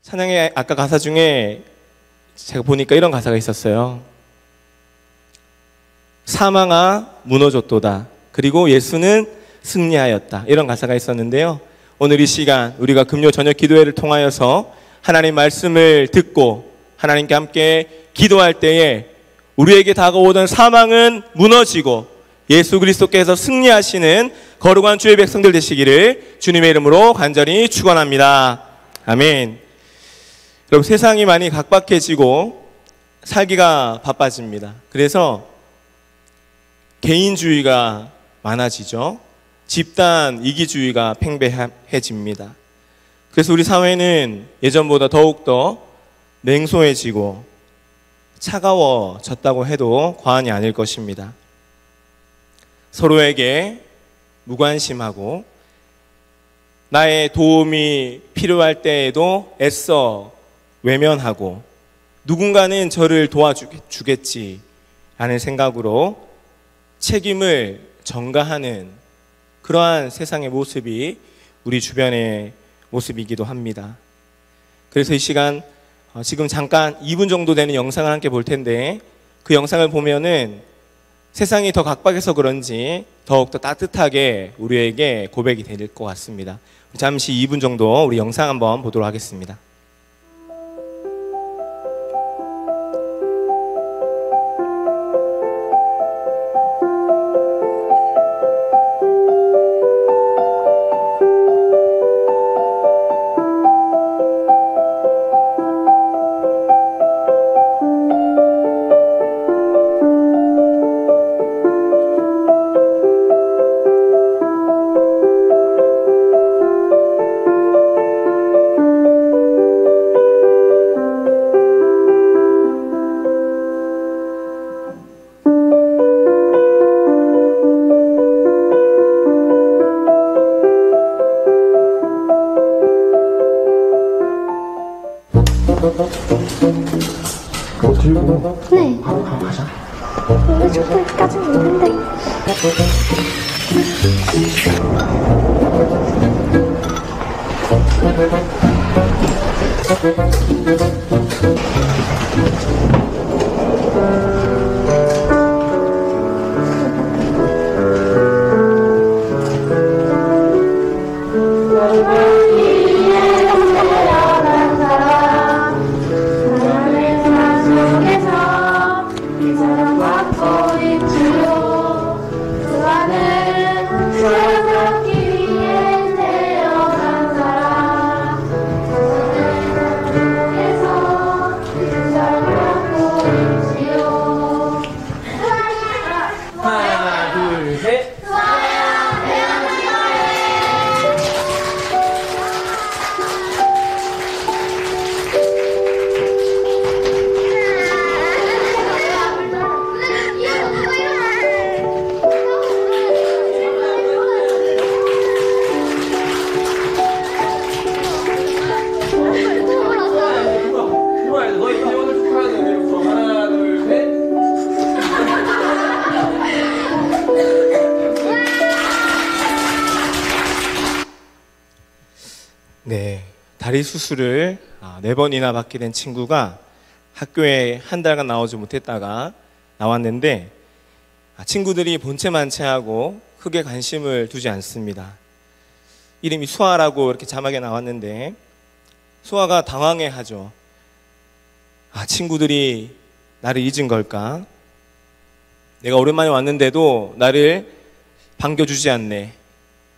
찬양의 아까 가사 중에 제가 보니까 이런 가사가 있었어요. 사망아 무너졌도다. 그리고 예수는 승리하였다. 이런 가사가 있었는데요. 오늘 이 시간 우리가 금요 저녁 기도회를 통하여서 하나님 말씀을 듣고 하나님께 함께 기도할 때에 우리에게 다가오던 사망은 무너지고 예수 그리스도께서 승리하시는 거룩한 주의 백성들 되시기를 주님의 이름으로 간절히 축원합니다. 아멘. 여러분, 세상이 많이 각박해지고 살기가 바빠집니다. 그래서 개인주의가 많아지죠. 집단 이기주의가 팽배해집니다. 그래서 우리 사회는 예전보다 더욱더 냉소해지고 차가워졌다고 해도 과언이 아닐 것입니다. 서로에게 무관심하고 나의 도움이 필요할 때에도 애써 외면하고 누군가는 저를 도와주겠지 라는 생각으로 책임을 전가하는 그러한 세상의 모습이 우리 주변의 모습이기도 합니다. 그래서 이 시간 지금 잠깐 2분 정도 되는 영상을 함께 볼 텐데 그 영상을 보면은 세상이 더 각박해서 그런지 더욱더 따뜻하게 우리에게 고백이 될 것 같습니다. 잠시 2분 정도 우리 영상 한번 보도록 하겠습니다. 네. 바로 가자. 우리 촛불까지는 있는데. 네, 다리 수술을 4번이나 받게 된 친구가 학교에 한 달간 나오지 못했다가 나왔는데 친구들이 본체만체하고 크게 관심을 두지 않습니다. 이름이 수아라고 이렇게 자막에 나왔는데 수아가 당황해하죠. 친구들이 나를 잊은 걸까? 내가 오랜만에 왔는데도 나를 반겨주지 않네.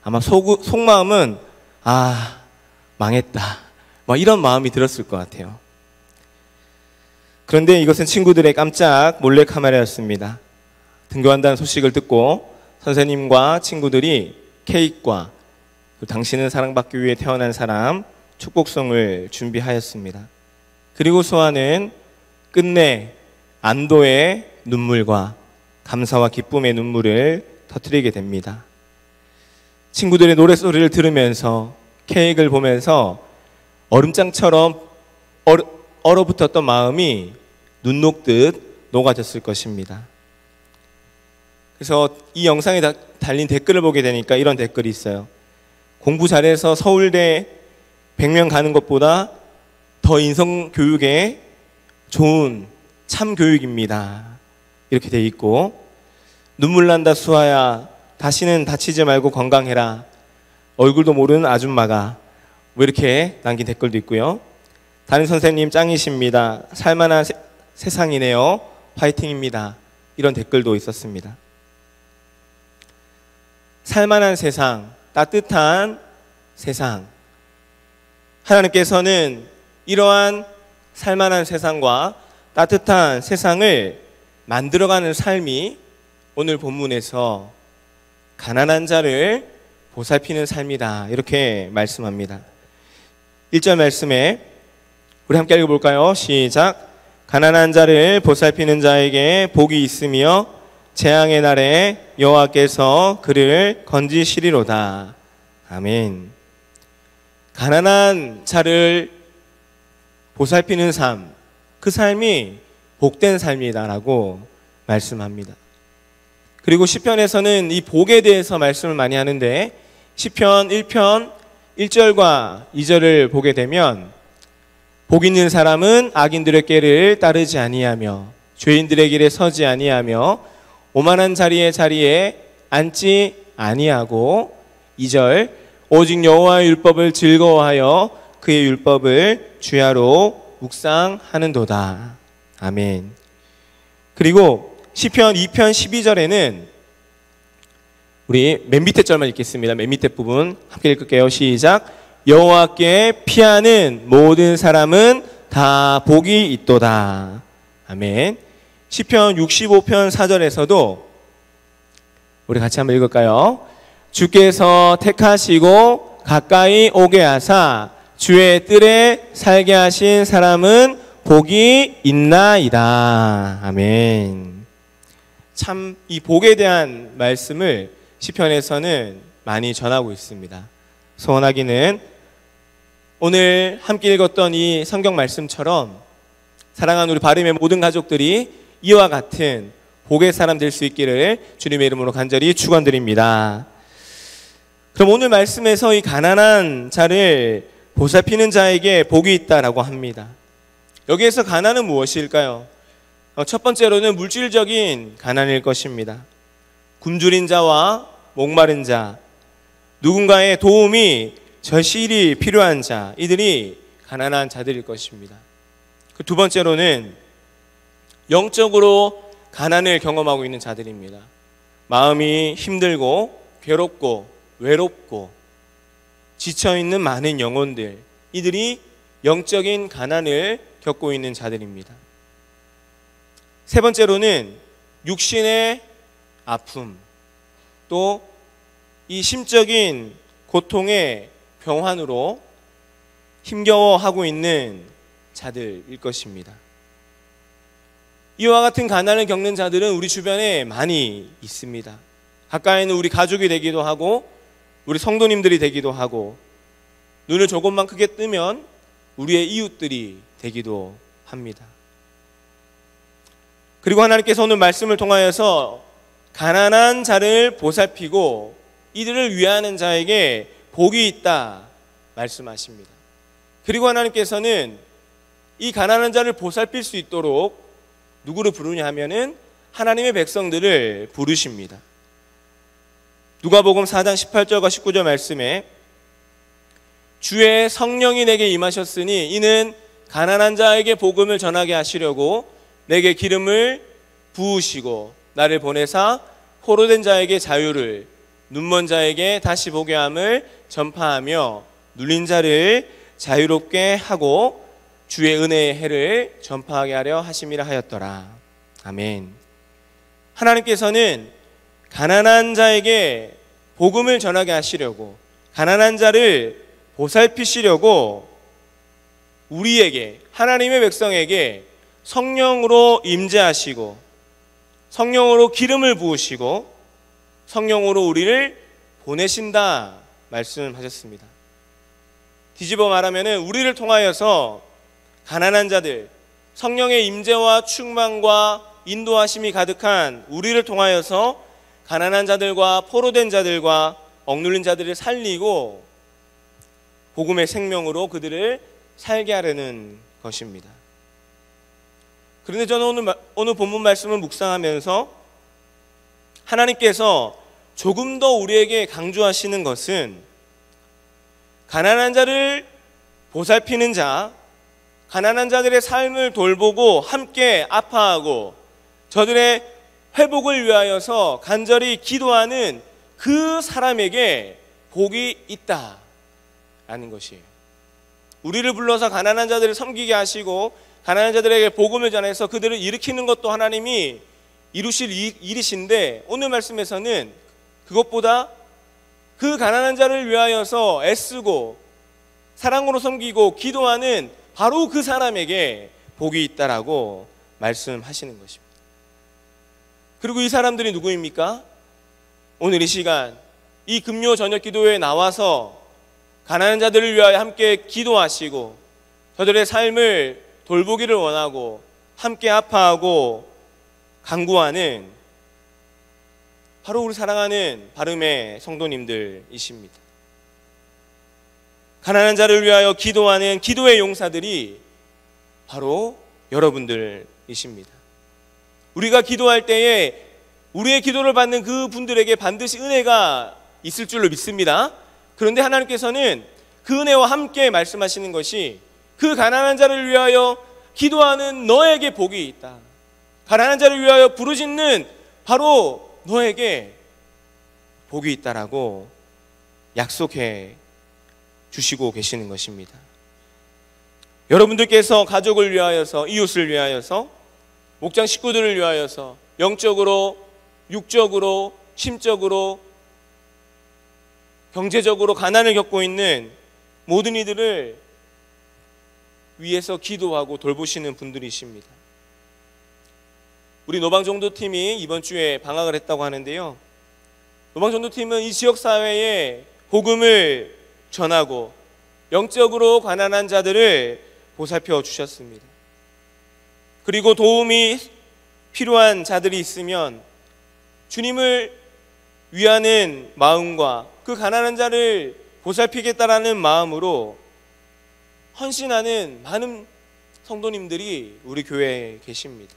아마 속마음은 망했다. 이런 마음이 들었을 것 같아요. 그런데 이것은 친구들의 깜짝 몰래카메라였습니다. 등교한다는 소식을 듣고 선생님과 친구들이 케이크와 당신은 사랑받기 위해 태어난 사람 축복송을 준비하였습니다. 그리고 수아는 끝내 안도의 눈물과 감사와 기쁨의 눈물을 터뜨리게 됩니다. 친구들의 노랫소리를 들으면서 케이크를 보면서 얼음장처럼 얼어붙었던 마음이 눈 녹듯 녹아졌을 것입니다. 그래서 이 영상에 달린 댓글을 보게 되니까 이런 댓글이 있어요. 공부 잘해서 서울대 100명 가는 것보다 더 인성 교육에 좋은 참 교육입니다. 이렇게 돼 있고, 눈물 난다 수아야 다시는 다치지 말고 건강해라. 얼굴도 모르는 아줌마가, 뭐 이렇게 남긴 댓글도 있고요. 담임 선생님 짱이십니다. 살만한 세상이네요. 파이팅입니다. 이런 댓글도 있었습니다. 살만한 세상, 따뜻한 세상. 하나님께서는 이러한 살만한 세상과 따뜻한 세상을 만들어가는 삶이 오늘 본문에서 가난한 자를 보살피는 삶이다. 이렇게 말씀합니다. 1절 말씀에 우리 함께 읽어볼까요? 시작. 가난한 자를 보살피는 자에게 복이 있으며 재앙의 날에 여호와께서 그를 건지시리로다. 아멘. 가난한 자를 보살피는 삶, 그 삶이 복된 삶이다라고 말씀합니다. 그리고 시편에서는 이 복에 대해서 말씀을 많이 하는데, 시편 1편 1절과 2절을 보게 되면 복 있는 사람은 악인들의 꾀를 따르지 아니하며 죄인들의 길에 서지 아니하며 오만한 자리에 앉지 아니하고, 2절 오직 여호와의 율법을 즐거워하여 그의 율법을 주야로 묵상하는도다. 아멘. 그리고 시편 2편 12절에는 우리 맨 밑에 절만 읽겠습니다. 맨 밑에 부분 함께 읽을게요. 시작. 여호와께 피하는 모든 사람은 다 복이 있도다. 아멘. 시편 65편 4절에서도 우리 같이 한번 읽을까요? 주께서 택하시고 가까이 오게 하사 주의 뜰에 살게 하신 사람은 복이 있나이다. 아멘. 참 이 복에 대한 말씀을 시편에서는 많이 전하고 있습니다. 소원하기는 오늘 함께 읽었던 이 성경 말씀처럼 사랑하는 우리 바름의 모든 가족들이 이와 같은 복의 사람 될 수 있기를 주님의 이름으로 간절히 축원드립니다. 그럼 오늘 말씀에서 이 가난한 자를 보살피는 자에게 복이 있다라고 합니다. 여기에서 가난은 무엇일까요? 첫 번째로는 물질적인 가난일 것입니다. 굶주린 자와 목마른 자, 누군가의 도움이 절실히 필요한 자, 이들이 가난한 자들일 것입니다. 그 두 번째로는 영적으로 가난을 경험하고 있는 자들입니다. 마음이 힘들고 괴롭고 외롭고 지쳐있는 많은 영혼들, 이들이 영적인 가난을 겪고 있는 자들입니다. 세 번째로는 육신의 아픔, 또 이 심적인 고통의 병환으로 힘겨워하고 있는 자들일 것입니다. 이와 같은 가난을 겪는 자들은 우리 주변에 많이 있습니다. 가까이는 우리 가족이 되기도 하고 우리 성도님들이 되기도 하고, 눈을 조금만 크게 뜨면 우리의 이웃들이 되기도 합니다. 그리고 하나님께서 오늘 말씀을 통하여서 가난한 자를 보살피고 이들을 위하는 자에게 복이 있다 말씀하십니다. 그리고 하나님께서는 이 가난한 자를 보살필 수 있도록 누구를 부르냐 하면은 하나님의 백성들을 부르십니다. 누가복음 4장 18절과 19절 말씀에 주의 성령이 내게 임하셨으니 이는 가난한 자에게 복음을 전하게 하시려고 내게 기름을 부으시고 나를 보내사 포로된 자에게 자유를, 눈먼 자에게 다시 보게 함을 전파하며 눌린 자를 자유롭게 하고 주의 은혜의 해를 전파하게 하려 하심이라 하였더라. 아멘. 하나님께서는 가난한 자에게 복음을 전하게 하시려고, 가난한 자를 보살피시려고 우리에게, 하나님의 백성에게 성령으로 임재하시고 성령으로 기름을 부으시고 성령으로 우리를 보내신다 말씀하셨습니다. 뒤집어 말하면 우리를 통하여서 가난한 자들, 성령의 임재와 충만과 인도하심이 가득한 우리를 통하여서 가난한 자들과 포로된 자들과 억눌린 자들을 살리고 복음의 생명으로 그들을 살게 하려는 것입니다. 그런데 저는 오늘 본문 말씀을 묵상하면서 하나님께서 조금 더 우리에게 강조하시는 것은 가난한 자를 보살피는 자, 가난한 자들의 삶을 돌보고 함께 아파하고 저들의 회복을 위하여서 간절히 기도하는 그 사람에게 복이 있다라는 것이에요. 우리를 불러서 가난한 자들을 섬기게 하시고 가난한 자들에게 복음을 전해서 그들을 일으키는 것도 하나님이 이루실 일이신데, 오늘 말씀에서는 그것보다 그 가난한 자를 위하여서 애쓰고 사랑으로 섬기고 기도하는 바로 그 사람에게 복이 있다라고 말씀하시는 것입니다. 그리고 이 사람들이 누구입니까? 오늘 이 시간 이 금요 저녁 기도회에 나와서 가난한 자들을 위하여 함께 기도하시고 저들의 삶을 돌보기를 원하고 함께 아파하고 간구하는 바로 우리 사랑하는 바름의 성도님들이십니다. 가난한 자를 위하여 기도하는 기도의 용사들이 바로 여러분들이십니다. 우리가 기도할 때에 우리의 기도를 받는 그 분들에게 반드시 은혜가 있을 줄로 믿습니다. 그런데 하나님께서는 그 은혜와 함께 말씀하시는 것이 그 가난한 자를 위하여 기도하는 너에게 복이 있다. 가난한 자를 위하여 부르짖는 바로 너에게 복이 있다라고 약속해 주시고 계시는 것입니다. 여러분들께서 가족을 위하여서, 이웃을 위하여서, 목장 식구들을 위하여서 영적으로, 육적으로, 심적으로, 경제적으로 가난을 겪고 있는 모든 이들을 위해서 기도하고 돌보시는 분들이십니다. 우리 노방정도팀이 이번 주에 방학을 했다고 하는데요, 노방정도팀은 이 지역사회에 복음을 전하고 영적으로 가난한 자들을 보살펴 주셨습니다. 그리고 도움이 필요한 자들이 있으면 주님을 위하는 마음과 그 가난한 자를 보살피겠다라는 마음으로 헌신하는 많은 성도님들이 우리 교회에 계십니다.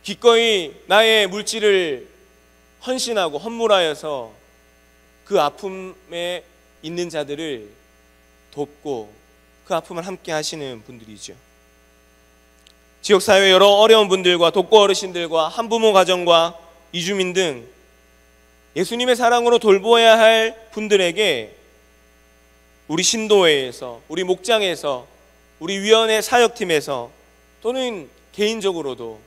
기꺼이 나의 물질을 헌신하고 헌물하여서 그 아픔에 있는 자들을 돕고 그 아픔을 함께 하시는 분들이죠. 지역사회 여러 어려운 분들과 독거 어르신들과 한부모 가정과 이주민 등 예수님의 사랑으로 돌보아야 할 분들에게 우리 신도회에서, 우리 목장에서, 우리 위원회 사역팀에서 또는 개인적으로도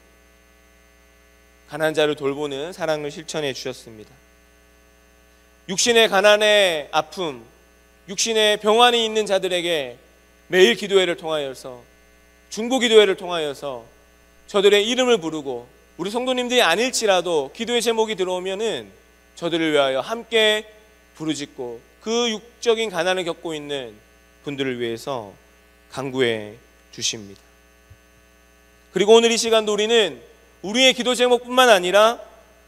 가난한 자를 돌보는 사랑을 실천해 주셨습니다. 육신의 가난의 아픔, 육신의 병환이 있는 자들에게 매일 기도회를 통하여서, 중보기도회를 통하여서 저들의 이름을 부르고 우리 성도님들이 아닐지라도 기도의 제목이 들어오면은 저들을 위하여 함께 부르짖고 그 육적인 가난을 겪고 있는 분들을 위해서 간구해 주십니다. 그리고 오늘 이 시간도 우리는 우리의 기도 제목뿐만 아니라,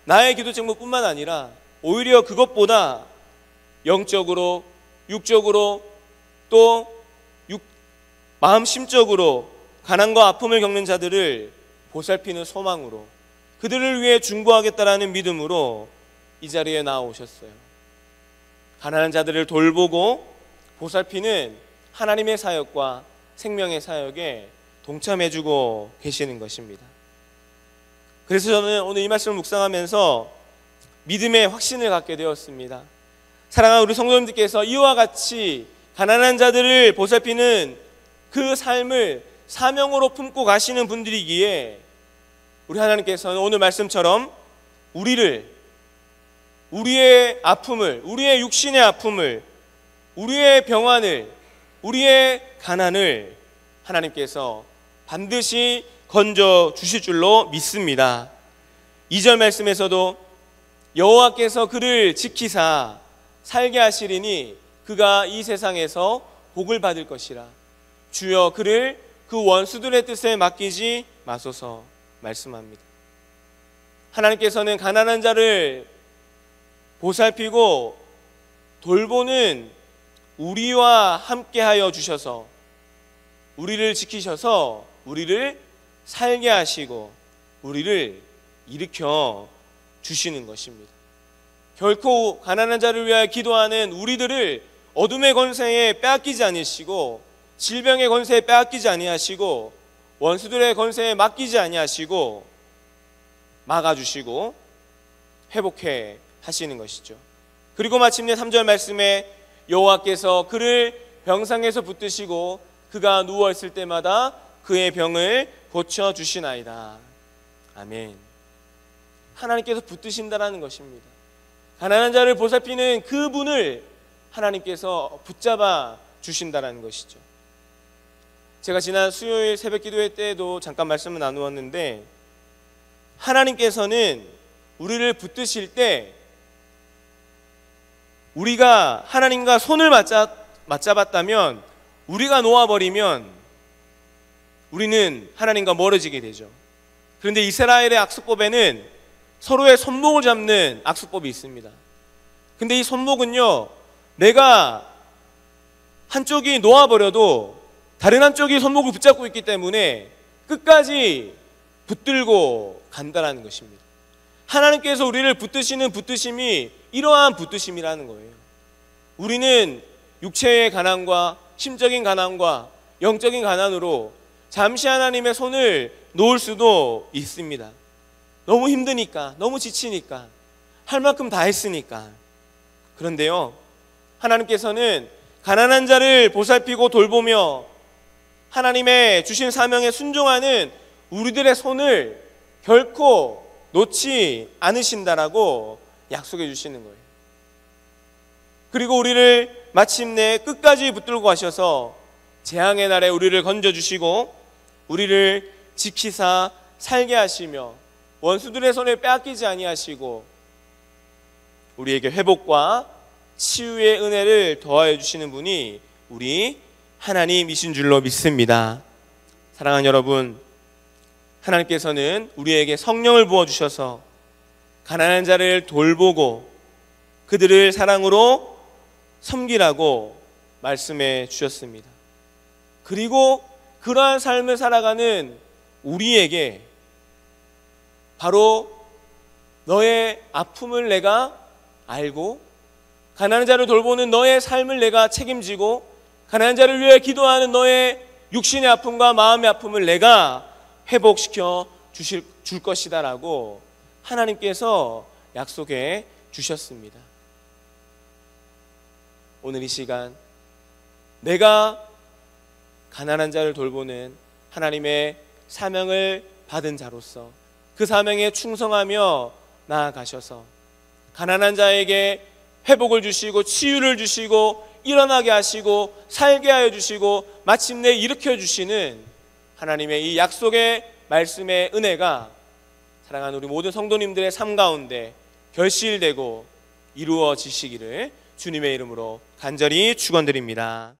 나의 기도 제목뿐만 아니라 오히려 그것보다 영적으로, 육적으로, 또 마음 심적으로 가난과 아픔을 겪는 자들을 보살피는 소망으로, 그들을 위해 중보하겠다라는 믿음으로 이 자리에 나오셨어요. 가난한 자들을 돌보고 보살피는 하나님의 사역과 생명의 사역에 동참해주고 계시는 것입니다. 그래서 저는 오늘 이 말씀을 묵상하면서 믿음의 확신을 갖게 되었습니다. 사랑하는 우리 성도님들께서 이와 같이 가난한 자들을 보살피는 그 삶을 사명으로 품고 가시는 분들이기에 우리 하나님께서는 오늘 말씀처럼 우리의 아픔을, 우리의 육신의 아픔을, 우리의 병환을, 우리의 가난을 하나님께서 반드시 건져 주실 줄로 믿습니다. 2절 말씀에서도 여호와께서 그를 지키사 살게 하시리니 그가 이 세상에서 복을 받을 것이라. 주여 그를 그 원수들의 뜻에 맡기지 마소서 말씀합니다. 하나님께서는 가난한 자를 보살피고 돌보는 우리와 함께하여 주셔서 우리를 지키셔서 우리를 살게 하시고 우리를 일으켜 주시는 것입니다. 결코 가난한 자를 위하여 기도하는 우리들을 어둠의 권세에 빼앗기지 않으시고 질병의 권세에 빼앗기지 아니하시고 원수들의 권세에 맡기지 아니하시고 막아주시고 회복해 하시는 것이죠. 그리고 마침내 3절 말씀에 여호와께서 그를 병상에서 붙드시고 그가 누워있을 때마다 그의 병을 고쳐주시나이다. 아멘. 하나님께서 붙드신다라는 것입니다. 가난한 자를 보살피는 그분을 하나님께서 붙잡아 주신다라는 것이죠. 제가 지난 수요일 새벽 기도회 때에도 잠깐 말씀을 나누었는데 하나님께서는 우리를 붙드실 때 우리가 하나님과 손을 맞잡았다면 우리가 놓아버리면 우리는 하나님과 멀어지게 되죠. 그런데 이스라엘의 악수법에는 서로의 손목을 잡는 악수법이 있습니다. 근데 이 손목은요, 내가 한쪽이 놓아버려도 다른 한쪽이 손목을 붙잡고 있기 때문에 끝까지 붙들고 간다는 것입니다. 하나님께서 우리를 붙드시는 붙드심이 이러한 붙드심이라는 거예요. 우리는 육체의 가난과 심적인 가난과 영적인 가난으로 잠시 하나님의 손을 놓을 수도 있습니다. 너무 힘드니까, 너무 지치니까, 할 만큼 다 했으니까. 그런데요, 하나님께서는 가난한 자를 보살피고 돌보며 하나님의 주신 사명에 순종하는 우리들의 손을 결코 놓지 않으신다라고 약속해 주시는 거예요. 그리고 우리를 마침내 끝까지 붙들고 가셔서 재앙의 날에 우리를 건져주시고 우리를 지키사 살게 하시며 원수들의 손에 빼앗기지 아니하시고 우리에게 회복과 치유의 은혜를 더하여 주시는 분이 우리 하나님이신 줄로 믿습니다. 사랑하는 여러분, 하나님께서는 우리에게 성령을 부어주셔서 가난한 자를 돌보고 그들을 사랑으로 섬기라고 말씀해 주셨습니다. 그리고 그러한 삶을 살아가는 우리에게 바로 너의 아픔을 내가 알고 가난한 자를 돌보는 너의 삶을 내가 책임지고 가난한 자를 위해 기도하는 너의 육신의 아픔과 마음의 아픔을 내가 회복시켜 줄 것이다라고 하나님께서 약속해 주셨습니다. 오늘 이 시간 내가 가난한 자를 돌보는 하나님의 사명을 받은 자로서 그 사명에 충성하며 나아가셔서 가난한 자에게 회복을 주시고 치유를 주시고 일어나게 하시고 살게 하여 주시고 마침내 일으켜 주시는 하나님의 이 약속의 말씀의 은혜가 사랑하는 우리 모든 성도님들의 삶 가운데 결실되고 이루어지시기를 주님의 이름으로 간절히 축원드립니다.